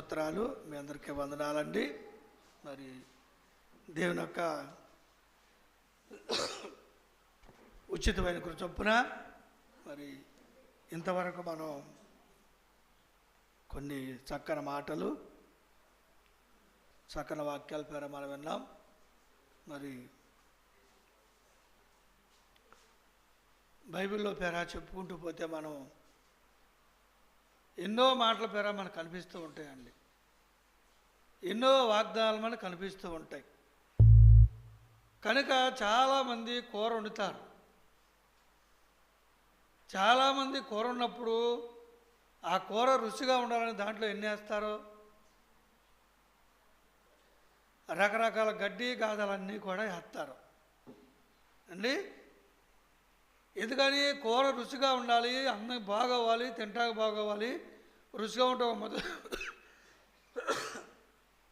స్తోత్రాలు. మీ అందరికీ వందనాలండి. మరి దేవుని యొక్క ఉచితమైన కృప చొప్పున మరి ఇంతవరకు మనం కొన్ని చక్కని మాటలు, చక్కని వాక్యాల పేర మనం విన్నాం. మరి బైబిల్లో పేర చెప్పుకుంటూ పోతే మనం ఎన్నో మాటల పేర మనకు కనిపిస్తూ ఉంటాయండి. ఎన్నో వాగ్దానాలు మనకు కనిపిస్తూ ఉంటాయి. కనుక చాలామంది కూర వండుతారు. చాలామంది కూర ఉన్నప్పుడు ఆ కూర రుచిగా ఉండాలని దాంట్లో ఎన్ని వేస్తారో రకరకాల గడ్డి గాథలన్నీ కూడా వేస్తారు అండి. ఎందుకని కూర రుచిగా ఉండాలి, అన్నం బాగోవాలి, తింటాకు బాగోవాలి, రుచిగా ఉంటే మొదలు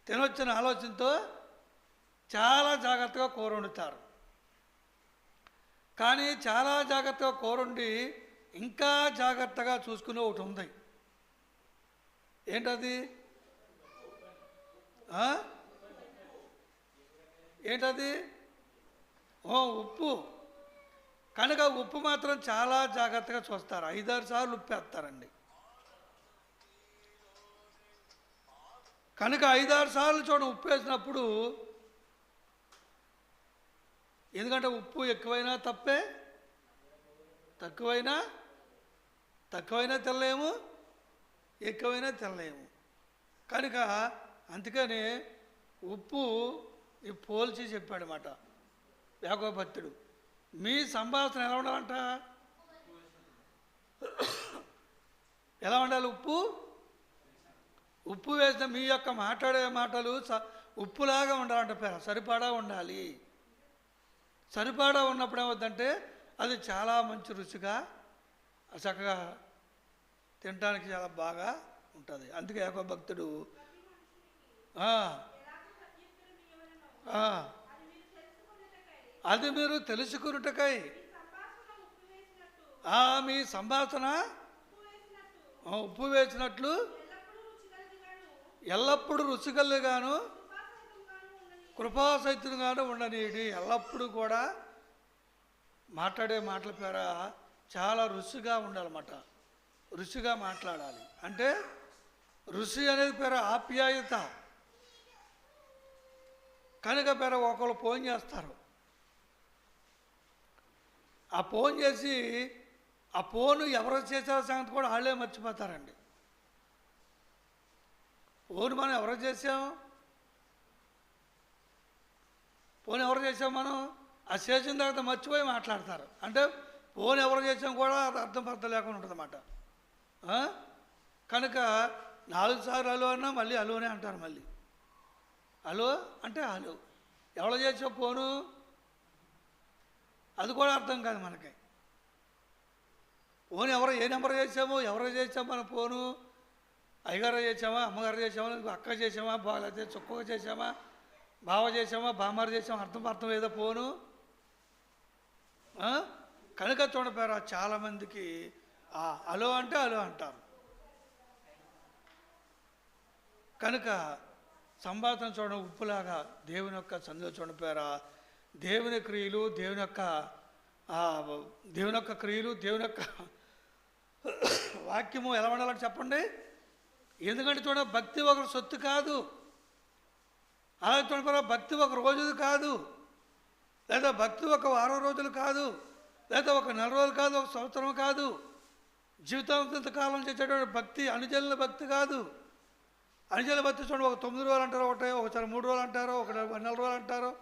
తినొచ్చిన ఆలోచనతో చాలా జాగ్రత్తగా కూర వండుతారు. కానీ చాలా జాగ్రత్తగా కూర వండి ఇంకా జాగ్రత్తగా చూసుకునే ఒకటి ఉంది. ఏంటది? ఏంటది? ఉప్పు. కనుక ఉప్పు మాత్రం చాలా జాగ్రత్తగా చూస్తారు. 5-6 సార్లు ఉప్పు వేస్తారండి. కనుక 5-6 సార్లు చూడండి ఉప్పు వేసినప్పుడు, ఎందుకంటే ఉప్పు ఎక్కువైనా తప్పే, తక్కువైనా తినలేము, ఎక్కువైనా తినలేము. కనుక అందుకనే ఉప్పు పోల్చి చెప్పాడన్నమాట యాకోబు భక్తుడు. మీ సంభాషణ ఎలా ఉండాలంట? ఎలా ఉండాలి? ఉప్పు వేసిన మీ యొక్క మాట్లాడే మాటలు ఉప్పులాగా ఉండాలంట. పేర సరిపడా ఉండాలి. సరిపడా ఉన్నప్పుడు ఏమవుతుందంటే అది చాలా మంచి రుచిగా చక్కగా తినడానికి చాలా బాగా ఉంటుంది. అందుకే యాకోబు భక్తుడు అది మీరు తెలుసుకున్నటకై మీ సంభాషణ ఉప్పు వేసినట్లు ఎల్లప్పుడూ రుచికల్లుగాను కృపాసహితంగాను ఉండనీడి. ఎల్లప్పుడూ కూడా మాట్లాడే మాటల పేర చాలా రుచిగా ఉండాలన్నమాట. రుచిగా మాట్లాడాలి. అంటే రుచి అనేది పేర ఆప్యాయత. కనుక పేర ఒకళ్ళు ఫోన్ చేస్తారు. ఆ ఫోన్ చేసి ఆ ఫోను ఎవరు చేసారో సంగతి కూడా వాళ్ళే మర్చిపోతారండి. ఫోన్ మనం ఎవరు చేసాం? ఫోన్ ఎవరు చేసాం మనం? ఆ చేసిన తర్వాత మర్చిపోయి మాట్లాడతారు. అంటే ఫోన్ ఎవరు చేసాం కూడా అర్థం లేకుండా ఉంటుంది అన్నమాట. కనుక 4 సార్లు హలో అన్నా మళ్ళీ హలోనే అంటారు. మళ్ళీ హలో అంటే హలో. ఎవరు చేసావు ఫోను? అది కూడా అర్థం కాదు మనకి. ఫోన్ ఏ నెంబర్ చేసామో, ఎవరు చేసామో మన ఫోను? అయ్యగారు చేసామా, అమ్మగారు చేసామా, అక్క చేసామా, లేకపోతే చుక్కగా చేసామా, బావ చేసామా, బామ్మారు చేసామా, అర్థం ఏదో ఫోను. కనుక చూడపారా చాలామందికి హలో అంటే హలో అంటారు. కనుక సంభాషణ చూడడం ఉప్పులాగా దేవుని యొక్క సందులో చూడపారా దేవుని క్రియలు, దేవుని యొక్క క్రియలు, దేవుని యొక్క వాక్యము ఎలా ఉండాలని చెప్పండి. ఎందుకంటే చూడ భక్తి ఒకరు సొత్తు కాదు. అలాగే చూడపారా భక్తి ఒక రోజుది కాదు, లేదా భక్తి ఒక వారం రోజులు కాదు, లేదా ఒక 4 రోజులు కాదు, ఒక సంవత్సరం కాదు. జీవితాంత కాలం చేసేటువంటి భక్తి అనుజనుల భక్తి కాదు. అనుజనుల భక్తి చూడండి ఒక 9 రోజులు అంటారు, ఒకసారి 3 రోజులు అంటారు, ఒక 4 రోజులు అంటారు.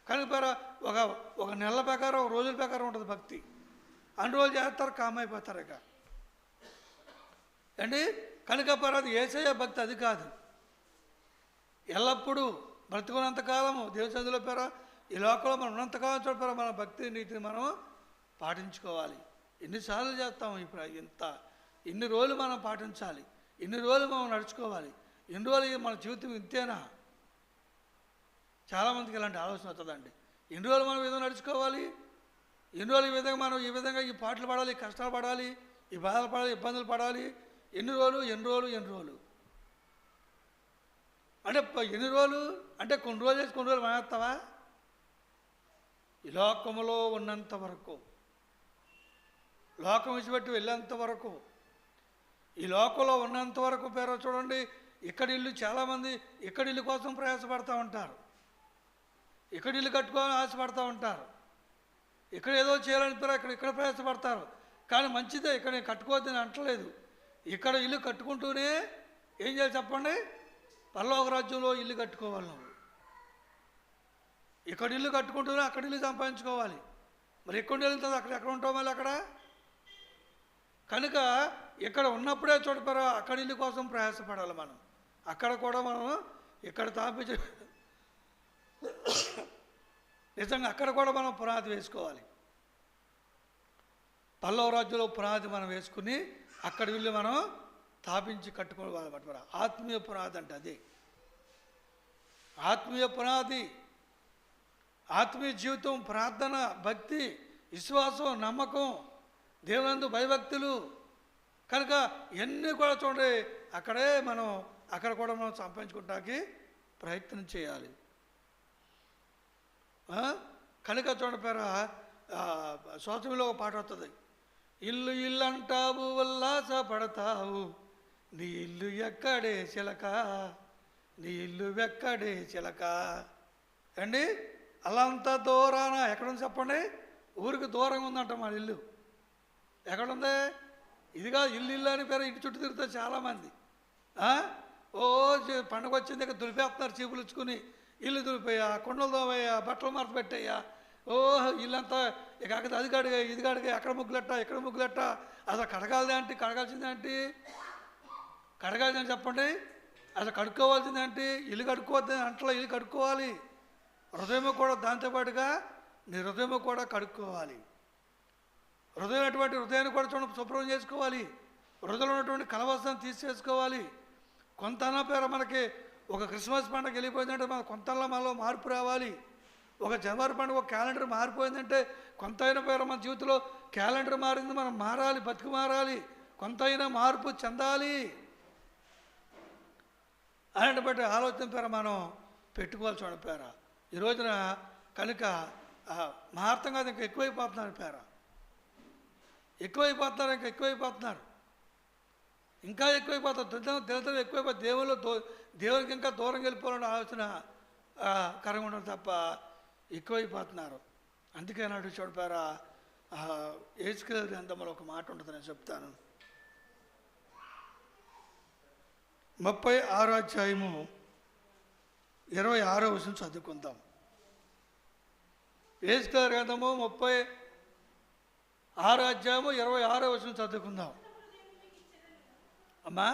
కనుక ఒక నెలల ప్రకారం, ఒక రోజుల ప్రకారం ఉంటుంది భక్తి. అన్ని రోజులు చేస్తారు, కామైపోతారు ఇక అండి. కనుక అది యేసయ్య భక్తి అది కాదు. ఎల్లప్పుడూ బ్రతుకున్నంతకాలము దేవుని సన్నిధిలో పేర ఈ లోకంలో మనం ఉన్నంతకాలం చూడపారా మన భక్తి నీతిని మనం పాటించుకోవాలి. ఎన్నిసార్లు చేస్తాము? ఇప్పుడు ఇన్ని రోజులు మనం పాటించాలి, ఇన్ని రోజులు మనం నడుచుకోవాలి, ఎన్ని రోజులు మన జీవితం ఇంతేనా? చాలామందికి ఇలాంటి ఆలోచన వస్తుందండి. ఎన్ని రోజులు మనం ఈ విధంగా నడుచుకోవాలి, ఎన్ని రోజులు ఈ విధంగా మనం ఈ విధంగా ఈ పాటలు పడాలి, కష్టాలు పడాలి, ఈ బాధలు పడాలి, ఇబ్బందులు పడాలి, ఎన్ని రోజులు అంటే ఎన్ని రోజులు అంటే కొన్ని రోజులు వేసి కొన్ని రోజులు మానేస్తావా? ఈ లోకములో ఉన్నంత వరకు, లోకం విడిచిపెట్టి వెళ్ళేంత వరకు, ఈ లోకంలో ఉన్నంత వరకు పేరు చూడండి. ఇక్కడ ఇల్లు చాలామంది ఇక్కడ ఇల్లు కోసం ప్రయాసపడుతూ ఉంటారు, ఇక్కడ ఇల్లు కట్టుకోవాలని ఆశపడుతూ ఉంటారు, ఇక్కడ ఏదో చేయాలని పేరు ఇక్కడ ప్రయాసపడతారు. కానీ మంచిదే, ఇక్కడ నేను కట్టుకోవద్దని అంటలేదు. ఇక్కడ ఇల్లు కట్టుకుంటూనే ఏం చేయాలి చెప్పండి? పరలోక రాజ్యంలో ఇల్లు కట్టుకోవాలి. నువ్వు ఇక్కడ ఇల్లు కట్టుకుంటూనే అక్కడ ఇల్లు సంపాదించుకోవాలి. మరి ఎక్కడ వెళ్తుంది? ఎక్కడ ఉంటావు మళ్ళీ అక్కడ? కనుక ఇక్కడ ఉన్నప్పుడే చూడపరా అక్కడ ఇల్లు కోసం ప్రయాసపడాలి మనం. అక్కడ కూడా మనం ఇక్కడ తాపించి నిజంగా అక్కడ కూడా మనం పునాది వేసుకోవాలి. పల్లవ రాజ్యంలో పునాది మనం వేసుకుని అక్కడ ఇల్లు మనం స్థాపించి కట్టుకోవాలి. ఆత్మీయ పునాది అంటే అది ఆత్మీయ పునాది. ఆత్మీయ జీవితం, ప్రార్థన, భక్తి, విశ్వాసం, నమ్మకం, దేవునందు భయభక్తులు. కనుక ఇవన్నీ కూడా చూడండి అక్కడ కూడా మనం సంపాదించుకోవడానికి ప్రయత్నం చేయాలి. కనుక చూడండి పేర స్వాతంలో ఒక పాట వస్తుంది. ఇల్లు ఇల్లు అంటావు ఉల్లాస పడతావు, నీ ఇల్లు ఎక్కడే చిలక, నీ ఇల్లు ఎక్కడే చిలక. అండి అలా అంత దూరాన ఎక్కడుంది చెప్పండి? ఊరికి దూరంగా ఉందంట మన ఇల్లు. ఎక్కడుంది? ఇదిగా ఇల్లు ఇల్లు అని పేరు ఇంటి చుట్టూ తిరుగుతారు చాలామంది. పండుగ వచ్చింది ఇక్కడ దులిపేస్తున్నారు, చీపులు ఇచ్చుకుని. ఇల్లు దులిపోయా, కుండలు దోమయ్యా, బట్టలు మరత పెట్టయ్యా, ఇల్లంతా ఇక అక్కడ అది కడిగా ఇది కడిగా, అక్కడ ముగ్గులెట్ట ఇక్కడ ముగ్గులెట్ట. అసలు కడగాల్సిందేంటి? కడగాల్సిందని చెప్పండి. అసలు కడుక్కోవాల్సిందేంటి? ఇల్లు కడుక్కోవద్దని అంటలా, ఇల్లు కడుక్కోవాలి. హృదయము కూడా దాంతోపాటుగా నీ హృదయము కూడా కడుక్కోవాలి. హృదయాన్ని కూడా చూడండి శుభ్రం చేసుకోవాలి. హృదయంలో ఉన్నటువంటి కలవసాన్ని తీసేసుకోవాలి. కొంతనా పేర మనకి ఒక క్రిస్మస్ పండుగ వెళ్ళిపోయిందంటే మన కొంతలా మనలో మార్పు రావాలి. ఒక జనవరి పండుగ ఒక క్యాలెండర్ మారిపోయిందంటే కొంత అయిన పేర మన జీవితంలో క్యాలెండర్ మారింది, మనం మారాలి, బతుకు మారాలి, కొంత అయినా మార్పు చెందాలి. అలాంటి బట్టి ఆలోచన పేర మనం పెట్టుకోవాలి. చూడండి పేర ఈ రోజున కనుక మహార్థంగా ఇంకా ఎక్కువైపోతున్నారు పేర, ఎక్కువైపోతున్నారు, ఇంకా ఎక్కువైపోతారు. దినదినం ఎక్కువైపోతుంది. దేవునికి ఇంకా దూరం వెళ్ళిపోవాలనే ఆలోచన కరంగా ఉండడం తప్ప ఎక్కువైపోతున్నారు. అందుకే నాడు చూడపారా యేసుక్రీస్తు గ్రంథంలో ఒక మాట ఉంటుంది, నేను చెప్తాను. 36వ అధ్యాయము 26వ వచనం చదువుకుందాం. యేసుక్రీస్తు గ్రంథము 36వ అధ్యాయము 26వ వచనం చదువుకుందాం. అమ్మా,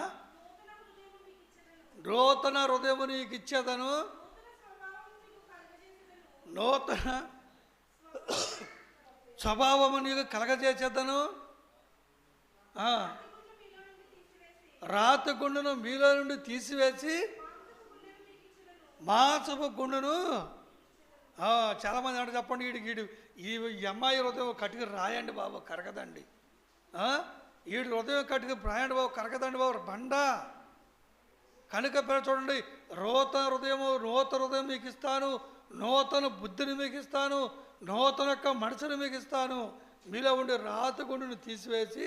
నూతన హృదయము నీకు ఇచ్చేదను, నూతన స్వభావము నీకు కలగజేసేదను, రాతి గుండును మీలో నుండి తీసివేసి మాంసపు గుండును. చాలామంది అంటే చెప్పండి, ఈ అమ్మాయి హృదయం కటికి రాయండి బాబు, కరగదండి. ఈడు హృదయం కటికి రాయండి బాబు, కరగదండి బాబు, బండ. కనుక చూడండి, నూతన హృదయం మీకు ఇస్తాను, నూతన బుద్ధిని మీకు ఇస్తాను, నూతన యొక్క మనసును మీకు ఇస్తాను. మీలో ఉండే రాతి గుండును తీసివేసి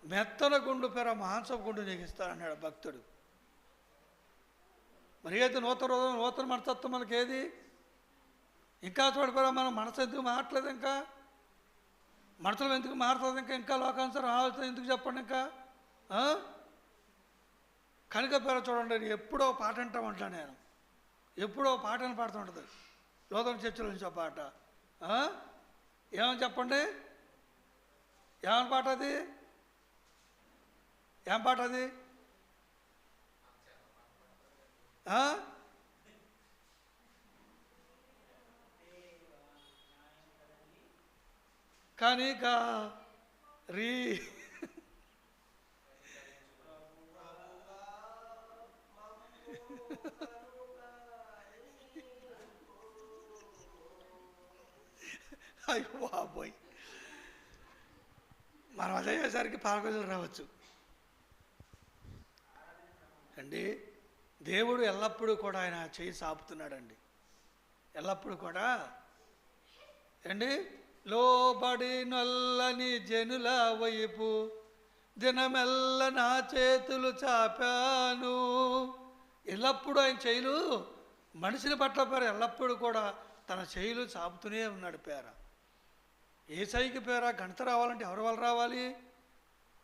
మెత్తన గుండు మాంసపు గుండు నీకు ఇస్తాను అన్నాడు భక్తుడు. మరి అయితే నూతన మనస్తత్వం మనకి ఏది? ఇంకా చూడపరా మనం మనసు ఎందుకు మారట్లేదు? ఇంకా మనసులో ఎందుకు మారుతుంది? ఇంకా లోకానుసారం ఆలోచన ఎందుకు చెప్పండి? ఇంకా కనుక చూడండి, ఎప్పుడో పాట అంటామంటా, నేను ఎప్పుడో పాటను పాడుతుంటుంది లోకం చర్చల నుంచి ఒక పాట. ఏమని చెప్పండి? ఏమని పాట అది? ఏం పాట అది? కానీ రీ అయ్యో బాబోయ్, మనం అదేసరికి పాలకొల్లు రావచ్చు అండి. దేవుడు ఎల్లప్పుడూ కూడా ఆయన చేయి సాపుతున్నాడండి. ఎల్లప్పుడూ కూడా అండి, లోబడి నొల్లని జనుల వైపు దినమెల్ల నా చేతులు చాపాను. ఎల్లప్పుడూ ఆయన చేయులు మనిషిని పట్ల పేర ఎల్లప్పుడూ కూడా తన చేయులు చాపుతూనే ఉన్నాడు. పేర యేసయ్యకి పేర ఘనత రావాలంటే ఎవరి వల్ల రావాలి?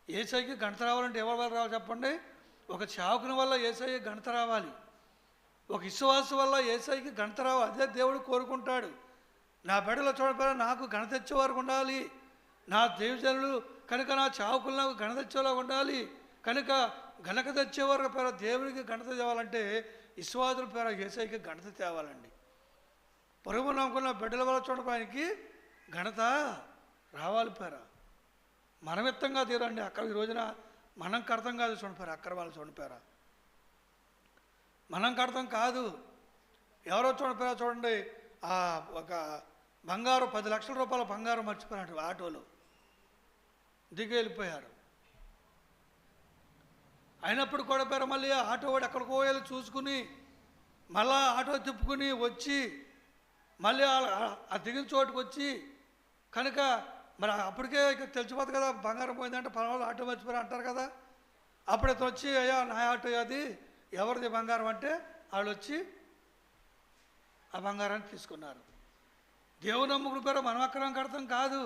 యేసయ్యకి ఘనత రావాలంటే ఎవరి వల్ల రావాలి చెప్పండి? ఒక చావుకుని వల్ల యేసయ్య ఘనత రావాలి, ఒక విశ్వాసం వల్ల యేసయ్యకి ఘనత రావాలి. అదే దేవుడు కోరుకుంటాడు. నా బిడ్డల చూడపేర నాకు ఘనత తెచ్చేవారు ఉండాలి, నా దేవజనులు కనుక నా చావుకులు నాకు ఘనత తెచ్చేలా ఉండాలి. కనుక ఘనత తెచ్చేవారు పేర దేవుడికి ఘనత తేవాలంటే విశ్వాసుల పేర యేసయ్యకి ఘనత తేవాలండి. పొరుగు నమ్ముకున్న బిడ్డల వల్ల చూడడానికి ఘనత రావాలి. పేర మనమిత్తంగా తీరండి. అక్కడ ఈ రోజున మనం కడతాం కాదు చూడపారు, అక్కడ వాళ్ళు చూడపారా మనం కడతాం కాదు. ఎవరో చూడపారా చూడండి, ఒక బంగారు 10 లక్షల రూపాయల బంగారం మర్చిపోయినట్టు ఆటోలో దిగి వెళ్ళిపోయారు. అయినప్పుడు కూడా పేర మళ్ళీ ఆటో వాడు ఎక్కడికో వెళ్ళి చూసుకుని మళ్ళా ఆటో తిప్పుకుని వచ్చి మళ్ళీ ఆ దిగిన చోటుకు వచ్చి కనుక మరి అప్పటికే ఇక తెలిసిపోతుంది కదా, బంగారం పోయిందంటే పలానా ఆటో మర్చిపోయారు అంటారు కదా. అప్పుడు ఇతను వచ్చి అయ్యా నా ఆటో అది ఎవరిది బంగారం అంటే వాళ్ళు వచ్చి ఆ బంగారాన్ని తీసుకున్నారు. దేవుని నమ్ముకుని పేరు మనం అక్రమం కడతాం కాదు.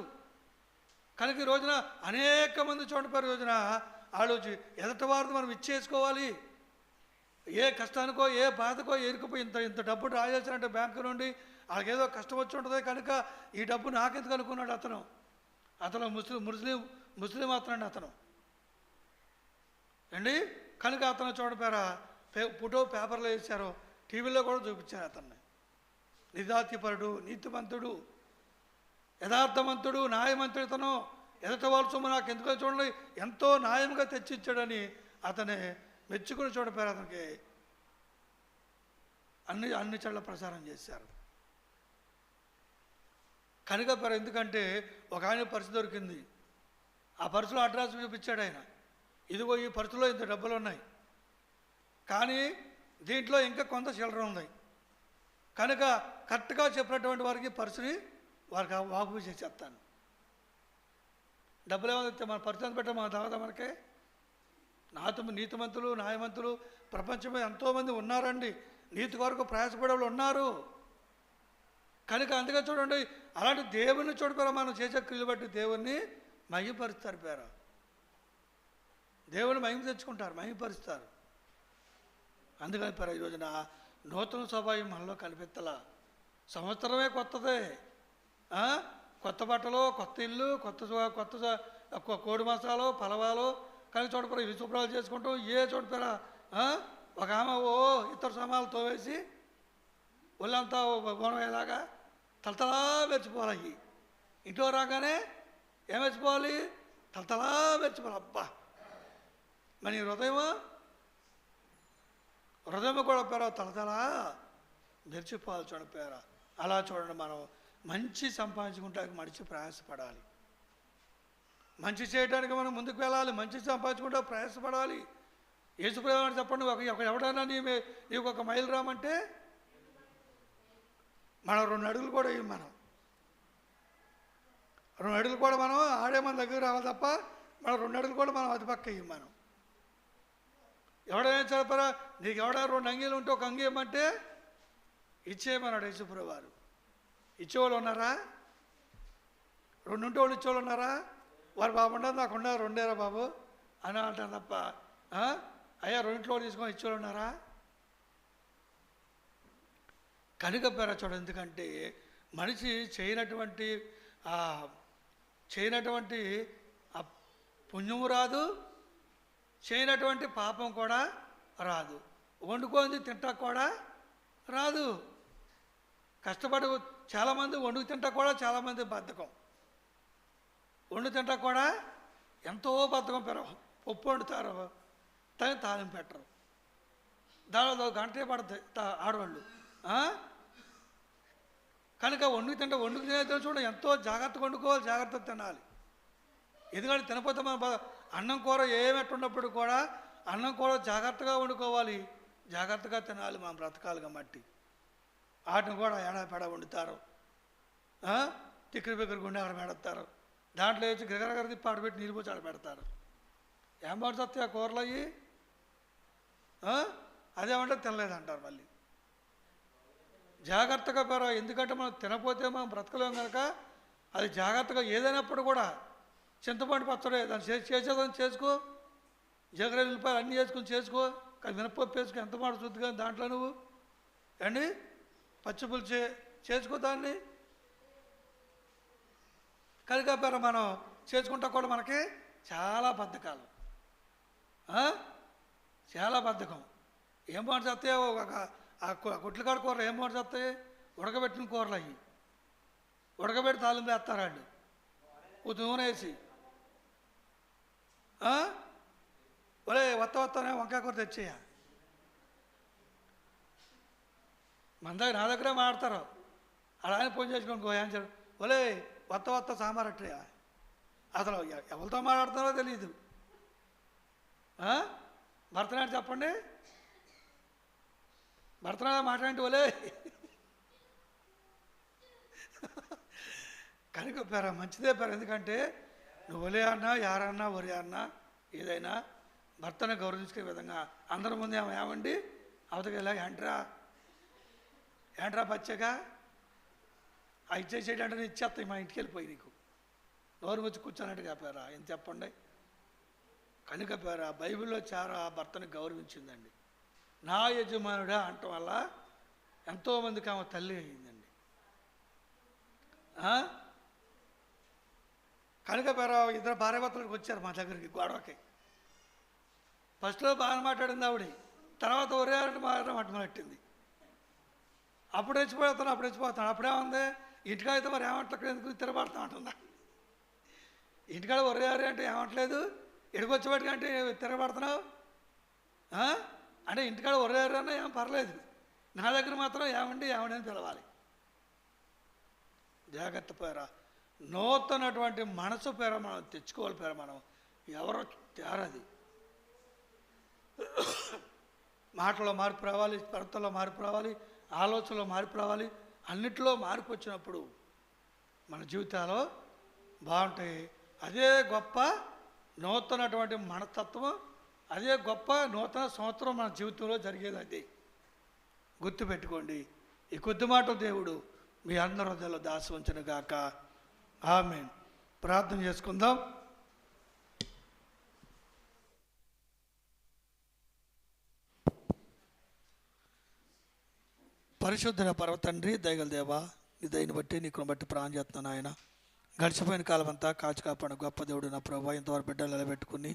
కనుక ఈ రోజున అనేక మంది చూడపారు రోజున వాళ్ళు ఎదటి వారిని మనం ఇచ్చేసుకోవాలి. ఏ కష్టానికో ఏ బాధకో ఎరుకుపోయి ఇంత డబ్బు డ్రా చేశారంటే బ్యాంకు నుండి వాళ్ళకి ఏదో కష్టం వచ్చి ఉంటుంది కనుక ఈ డబ్బు నాకెందుకు అనుకున్నాడు అతను ముస్లిం అతనండి అతను అండి. కనుక అతను చూడపారా ఫోటో పేపర్లో వేశారు, టీవీలో కూడా చూపించారు. అతన్ని నిజాతిపరుడు, నీతిమంతుడు, యథార్థవంతుడు, న్యాయమంతుడు. ఇతను ఎదట వాళ్ళ సొమ్ము నాకు ఎందుకో చూడండి ఎంతో న్యాయంగా తెచ్చిచ్చాడని అతనే మెచ్చుకుని చూడపారు. అతనికి అన్ని చోట్ల ప్రచారం చేశారు. కనుక పేరు ఎందుకంటే ఒక ఆయన పర్సు దొరికింది, ఆ పర్సులో అడ్రస్ చూపించాడు ఆయన, ఇదిగో ఈ పర్సులో ఇంత డబ్బులు ఉన్నాయి కానీ దీంట్లో ఇంకా కొంత చిల్లర ఉంది. కనుక కరెక్ట్గా చెప్పినటువంటి వారికి పర్సుని వారికి వాపు చేసేస్తాను. డబ్బులు ఏమైతే మన పర్సు ఎంత పెట్టాం మన తర్వాత మనకే నీతిమంతులు న్యాయవంతులు ప్రపంచంలో ఎంతోమంది ఉన్నారండి. నీతి కొరకు ప్రయాసపడే వాళ్ళు ఉన్నారు. కనుక అందుకే చూడండి అలాంటి దేవుని చూడపేర మనం చేసే క్రియలు బట్టి దేవుణ్ణి మహిమపరుస్తారు. పేర దేవుని మహిమ తెచ్చుకుంటారు, మహిమపరుస్తారు. అందుకని పేర ఈ రోజున నూతన స్వభావం మనలో కనిపెత్తలా. సంవత్సరమే కొత్తదే, కొత్త బట్టలు, కొత్త ఇల్లు, కొత్త కోడి మసాలో పలవాలో కానీ చూడపేర ఇవి శుభ్రాలు చేసుకుంటాం. చూడపేర ఒక ఆమె ఇతర సామాన్లు తోవేసి ఒళ్ళంతా గోనమయ్యేలాగా తలతలా మెచ్చిపోవాలి. అవి ఇంట్లో రాగానే ఏం మెచ్చిపోవాలి? తలతలా మెచ్చిపోవాలి. అబ్బా మరి హృదయం కూడా పేర తలతలా మెరిచిపోవాలి. చూడపేర అలా చూడండి, మనం మంచి సంపాదించుకుంటానికి మనిషి ప్రయాసపడాలి. మంచి చేయడానికి మనం ముందుకు వెళ్ళాలి, మంచి సంపాదించుకుంటా ప్రయాసపడాలి. యేసుప్రభువు చెప్పండి, ఎవడైనా నీకు ఒక మైలు రామంటే మనం 2 అడుగులు కూడా ఇవ్వం. మనం 2 అడుగులు కూడా మనం ఆడే మన దగ్గర రావాలి తప్ప మనం 2 అడుగులు కూడా మనం అది పక్క ఇవ్వం. మనం ఎవడైనా చెప్పరా నీకు ఎవడైనా 2 అంగీలు ఉంటే ఒక అంగీ ఇవ్వమంటే ఇచ్చేయమన్నాడు యేసుప్రభువు వారు. ఇచ్చేవాళ్ళు ఉన్నారా? 2 ఉంటే వాళ్ళు ఇచ్చేవాళ్ళు ఉన్నారా? వారు బాగుండదు నాకు ఉండదు 2 బాబు అని అంటారు తప్ప అయ్యా 2 తీసుకొని ఇచ్చేవాళ్ళు ఉన్నారా? కనుక పేర చూడ ఎందుకంటే మనిషి చేయనటువంటి పుణ్యము రాదు, చేయనటువంటి పాపం కూడా రాదు, వండుకొని తింటా కూడా రాదు. కష్టపడి చాలామంది వండుకు తింటా కూడా చాలామంది బద్ధకం, వండు తింటా కూడా ఎంతో బద్ధకం. పప్పు వండుతారు తాలింపు పెట్టరు, దానిలో గంటే పడుతుంది ఆడవాళ్ళు. కనుక వండుకు తినే చూడండి ఎంతో జాగ్రత్తగా వండుకోవాలి, జాగ్రత్తగా తినాలి. ఎందుకంటే తినపోతే మన అన్నం కూర ఏమెట్టున్నప్పుడు కూడా అన్నం కూర జాగ్రత్తగా వండుకోవాలి, జాగ్రత్తగా తినాలి, మనం బ్రతకాలి కాబట్టి. వాటిని కూడా ఎడపెడ వండుతారు, తిక్కరి బిక్కరి గుండె అక్కడ పెడతారు, దాంట్లో వేసి గిరగర తిప్పి ఆడబెట్టి నీళ్ళు పోసి ఆడ పెడతారు. ఏం పడుతుంది ఆ కూరలు అయ్యి? అదేమంటే తినలేదంటారు మళ్ళీ. జాగ్రత్తగా పెర, ఎందుకంటే మనం తినపోతే మనం బ్రతకలేం కనుక అది జాగ్రత్తగా ఏదైనప్పుడు కూడా చింతపండు పచ్చడి దాన్ని చేసేదాన్ని చేసుకో, జీలకర్ర ఉల్లిపాయలు అన్నీ చేసుకుని చేసుకో, కానీ మినపప్పు వేసుకుని ఎంత మాట చూద్దు కానీ దాంట్లో నువ్వు అండి పచ్చిపులుసు చేసుకో దాన్ని. కనుక మనం చేసుకుంటా కూడా మనకి చాలా బద్ధకాలు, చాలా బద్ధకం. ఏం మాట చేస్తాయి కొట్లకాడ కూరలు ఏం మాట చేస్తాయి? ఉడకబెట్టిన కూరలు అవి ఉడకబెట్టి తాలింపు వేస్తారు వాళ్ళు, నూనె వేసి. ఒరే వస్తానే వంకాయ కూర తెచ్చేయ, నా దగ్గరే మాడతారు. అలా ఆయన ఫోన్ చేసుకొని గోయాంచారు, ఒలే వత్త సాంబార్ అట్టయ్యా. అసలు ఎవరితో మాట్లాడుతున్నారో తెలీదు. భర్తనాడు చెప్పండి, భర్తనాడు మాట్లాడంటే ఒలే. కనుక పేర మంచిదే పేర, ఎందుకంటే నువ్వు ఒలే అన్నా యారన్నా ఒరే అన్నా ఏదైనా భర్తను గౌరవించుకునే విధంగా అందరి ముందు ఏమండి అవతకి ఇలా ఏంట్రా పచ్చగా ఇచ్చేసేటంటే ఇచ్చేస్తాయి మా ఇంటికి వెళ్ళిపోయి నీకు నోరు వచ్చి కూర్చోనట్టుగా పేరా ఏం చెప్పండి. కనుక పేరా బైబిల్లో చాలా భర్తను గౌరవించిందండి. నా యజమానుడా అంటం వల్ల ఎంతోమందికి ఆమె తల్లి అయిందండి. కనుక పేరా ఇద్దరు భార్యాభర్తలకు వచ్చారు మా దగ్గరికి గొడవకి. ఫస్ట్లో బాగా మాట్లాడింది ఆవిడ, తర్వాత ఒరే మాట్లాడింది. అప్పుడు రెచ్చిపోతాను. అప్పుడేముంది ఇంటికాడైతే మరి ఏమంటక్కడ ఎందుకు తిరగబడతా ఉంటుందా? ఇంటికాడ ఒరే అంటే ఏమంటలేదు, ఎడికొచ్చేవాటికంటే తిరగబడుతున్నావు అంటే ఇంటికాడ ఒరే అన్నా ఏం పర్లేదు, నా దగ్గర మాత్రం ఏమండి అని పిలవాలి. జాగ్రత్త పేరా, నూతనటువంటి మనసు పేర మనం తెచ్చుకోవాలి. పేర మనం ఎవరో తేరది, మాటలో మార్పు రావాలి, ప్రవర్తనలో మార్పు రావాలి, ఆలోచనలో మార్పు రావాలి. అన్నిట్లో మార్పు వచ్చినప్పుడు మన జీవితాలు బాగుంటాయి. అదే గొప్ప నూతనటువంటి మనస్తత్వం, అదే గొప్ప నూతన సంవత్సరం మన జీవితంలో జరిగేది. అది గుర్తుపెట్టుకోండి. ఈ కొద్ది మాట దేవుడు మీ అందరి హృదయాల్లో దాసి ఉంచును గాక. ఆమేన్. ప్రార్థన చేసుకుందాం. పరిశుద్ధుల పర్వతండ్రి, దయగల దేవా, నీ దయని బట్టి నీకును బట్టి ప్రాణం చేస్తున్నాను ఆయన. గడిచిపోయిన కాలం అంతా కాచి కాపాడు గొప్ప దేవుడు నా ప్రభావ. ఇంతవరకు బిడ్డలు నిలబెట్టుకుని